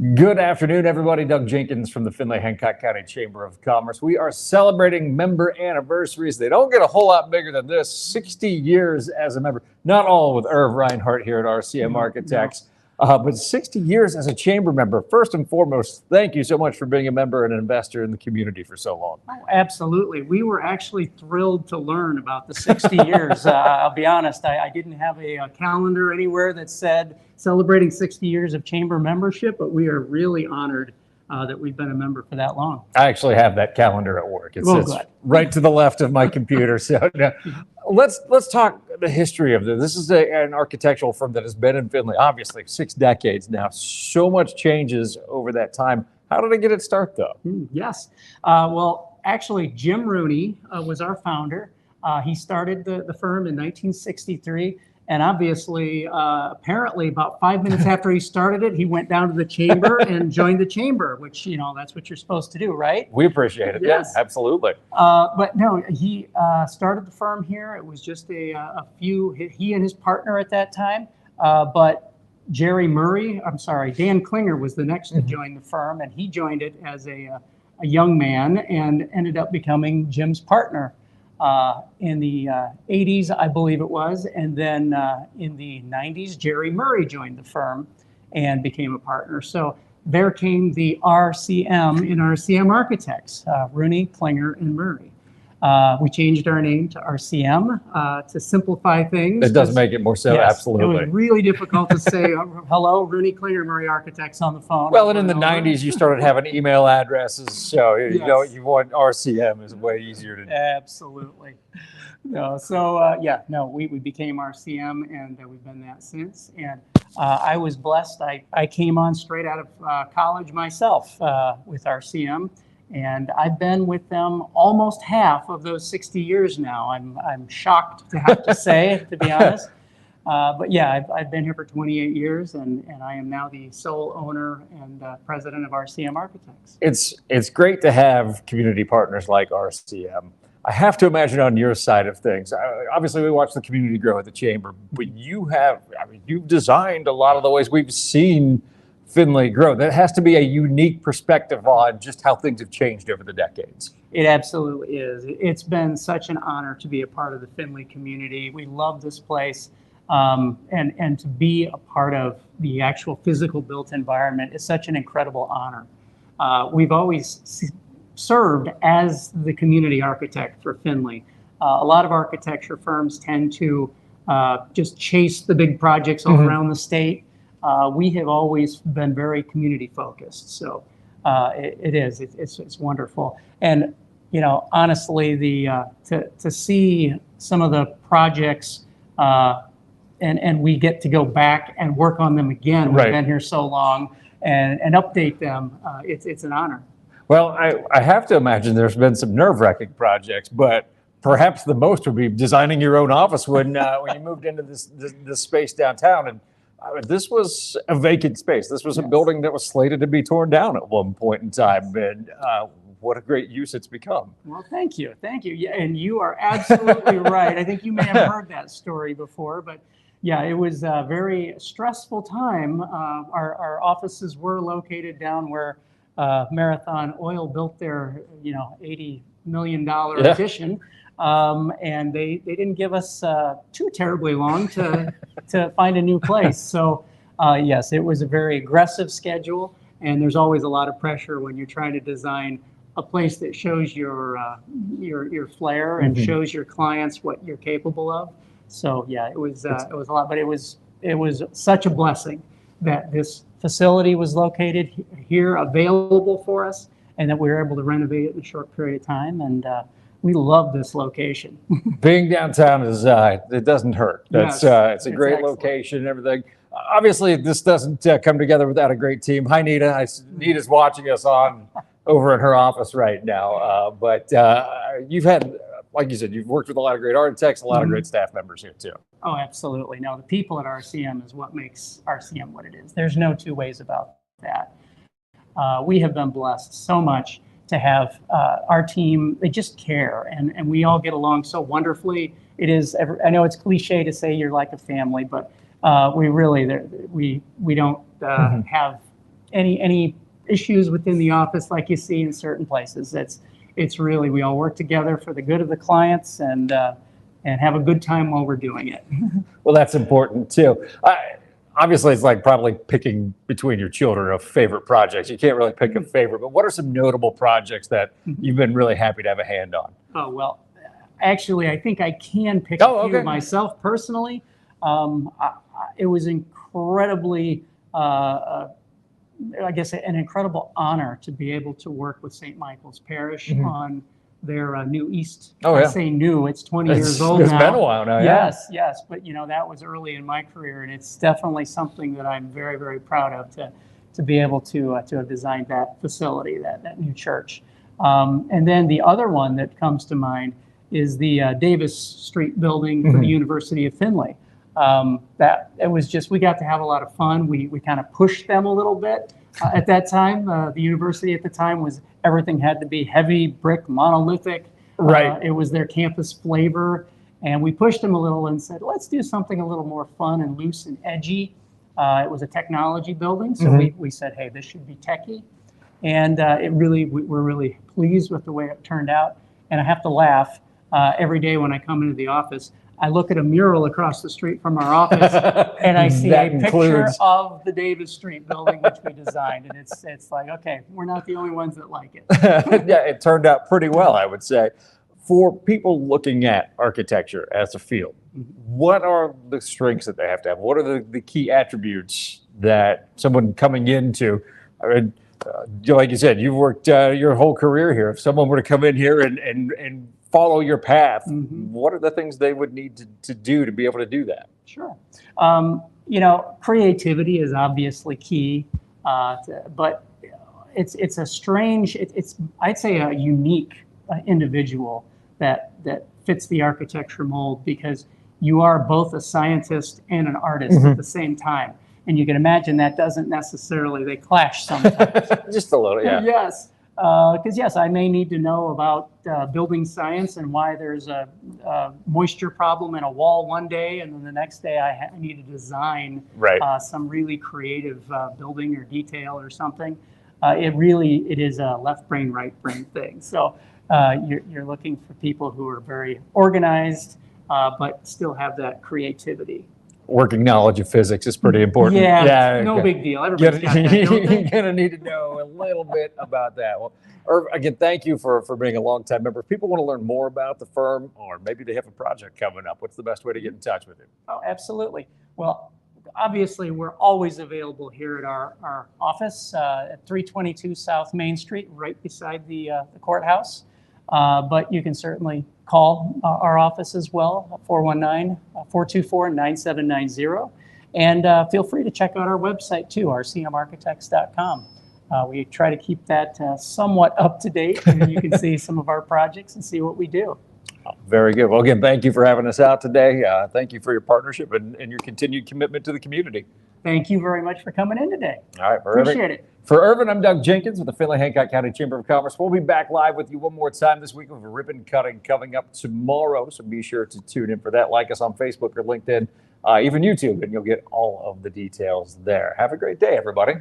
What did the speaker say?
Good afternoon, everybody. Doug Jenkins from the Findlay-Hancock County Chamber of Commerce. We are celebrating member anniversaries. They don't get a whole lot bigger than this. 60 years as a member. Not all with Irv Reinhardt here at RCM Architects, but 60 years as a chamber member. First and foremost, thank you so much for being a member and an investor in the community for so long. Oh, absolutely. We were actually thrilled to learn about the 60 years. I'll be honest, I didn't have a calendar anywhere that said celebrating 60 years of chamber membership, but we are really honored that we've been a member for that long. I actually have that calendar at work. It's good. Right to the left of my computer. So let's talk the history of this. This is an architectural firm that has been in Findlay, obviously, 6 decades now. So much changes over that time. How did it get its start, though? Yes. Well, actually, Jim Rooney was our founder. He started the firm in 1963. And obviously, apparently about 5 minutes after he started it, he went down to the chamber and joined the chamber, which, you know, that's what you're supposed to do, right? We appreciate it. Yes. Yeah, absolutely. But no, he started the firm here. It was just a few, he and his partner at that time. But Dan Klinger was the next to join the firm, and he joined it as a young man and ended up becoming Jim's partner. In the 80s, I believe it was, and then in the 90s, Jerry Murray joined the firm and became a partner. So there came the RCM in RCM Architects, Rooney, Klinger, and Murray. We changed our name to RCM to simplify things. It does make it more so, yes, absolutely. It was really difficult to say, hello, Rooney, Klinger, Murray Architects on the phone. Well, and in the 90s, you started having email addresses, so you know, you want RCM is way easier to do. Absolutely. No, so we became RCM, and we've been that since. And I was blessed. I came on straight out of college myself with RCM. And I've been with them almost half of those 60 years now. I'm shocked to have to say, to be honest. But yeah, I've been here for 28 years, and I am now the sole owner and president of RCM Architects. It's great to have community partners like RCM. I have to imagine on your side of things, obviously we watch the community grow at the chamber, but you've designed a lot of the ways we've seen Findlay grow. That has to be a unique perspective on just how things have changed over the decades. It absolutely is. It's been such an honor to be a part of the Findlay community. We love this place, and to be a part of the actual physical built environment is such an incredible honor. We've always served as the community architect for Findlay. A lot of architecture firms tend to just chase the big projects all around the state. We have always been very community focused, so it's wonderful. And you know, honestly, to see some of the projects, and we get to go back and work on them again. We've been here so long, and update them. It's an honor. Well, I have to imagine there's been some nerve-wracking projects, but perhaps the most would be designing your own office when you moved into this space downtown. And this was a vacant space. This was a building that was slated to be torn down at one point in time, and what a great use it's become. Well, thank you. Yeah, and you are absolutely right. I think you may have heard that story before, but yeah, it was a very stressful time. Our offices were located down where Marathon Oil built their, $80 million addition. And they didn't give us too terribly long to find a new place. So yes, it was a very aggressive schedule, and there's always a lot of pressure when you're trying to design a place that shows your flair and shows your clients what you're capable of. So yeah, it was a lot, but it was such a blessing that this facility was located here, available for us, and that we were able to renovate it in a short period of time. And we love this location. Being downtown is, it doesn't hurt. It's a great location and everything. Obviously, this doesn't come together without a great team. Hi, Nita. Nita's watching us over in her office right now. But you've had, like you said, you've worked with a lot of great architects, a lot of great staff members here too. Oh, absolutely. No, the people at RCM is what makes RCM what it is. There's no two ways about that. We have been blessed so much to have our team. They just care, and we all get along so wonderfully. It is, I know it's cliche to say you're like a family, but we really, we don't have any issues within the office like you see in certain places. It's really, we all work together for the good of the clients and have a good time while we're doing it. Well, that's important too. Obviously, it's like probably picking between your children of favorite projects. You can't really pick a favorite, but what are some notable projects that you've been really happy to have a hand on? Oh, well, actually, I think I can pick a few myself personally. It was incredibly, I guess, an incredible honor to be able to work with St. Michael's Parish on their new East. I say new, it's 20 years old now. It's been a while now, Yes, yes, but that was early in my career, and it's definitely something that I'm very, very proud of to be able to have designed that facility, that new church. And then the other one that comes to mind is the Davis Street building for the University of Findlay. That it was just, we got to have a lot of fun. We kind of pushed them a little bit at that time. The university at the time was, everything had to be heavy brick, monolithic. Right. It was their campus flavor. And we pushed them a little and said, let's do something a little more fun and loose and edgy. It was a technology building. So we said, hey, this should be techie. And we're really pleased with the way it turned out. And I have to laugh every day when I come into the office. I look at a mural across the street from our office and I see a picture of the Davis Street building, which we designed. And it's like, okay, we're not the only ones that like it. Yeah, it turned out pretty well, I would say. For people looking at architecture as a field, what are the strengths that they have to have? What are the key attributes that someone coming into, like you said, you've worked your whole career here. If someone were to come in here and follow your path, what are the things they would need to do to be able to do that? Sure. Creativity is obviously key, but it's a strange, I'd say a unique individual that fits the architecture mold, because you are both a scientist and an artist at the same time. And you can imagine that doesn't necessarily, they clash sometimes. Just a little, yeah. Yes. Because yes, I may need to know about building science and why there's a moisture problem in a wall one day, and then the next day I need to design some really creative building or detail or something. It is a left brain, right brain thing. So you're looking for people who are very organized, but still have that creativity. Working knowledge of physics is pretty important. Yeah, no big deal. Everybody's got that, don't they? You're going to need to know a little bit about that. Well, Irv, again, thank you for being a longtime member. If people want to learn more about the firm, or maybe they have a project coming up, what's the best way to get in touch with you? Oh, absolutely. Well, obviously, we're always available here at our office at 322 South Main Street, right beside the courthouse. But you can certainly call our office as well, 419-424-9790. And feel free to check out our website too, rcmarchitects.com. We try to keep that somewhat up to date, and you can see some of our projects and see what we do. Very good. Well, again, thank you for having us out today. Thank you for your partnership and your continued commitment to the community. Thank you very much for coming in today. All right. Appreciate it. For Irvin, I'm Doug Jenkins with the Findlay-Hancock County Chamber of Commerce. We'll be back live with you one more time this week with a ribbon cutting coming up tomorrow. So be sure to tune in for that. Like us on Facebook or LinkedIn, even YouTube, and you'll get all of the details there. Have a great day, everybody.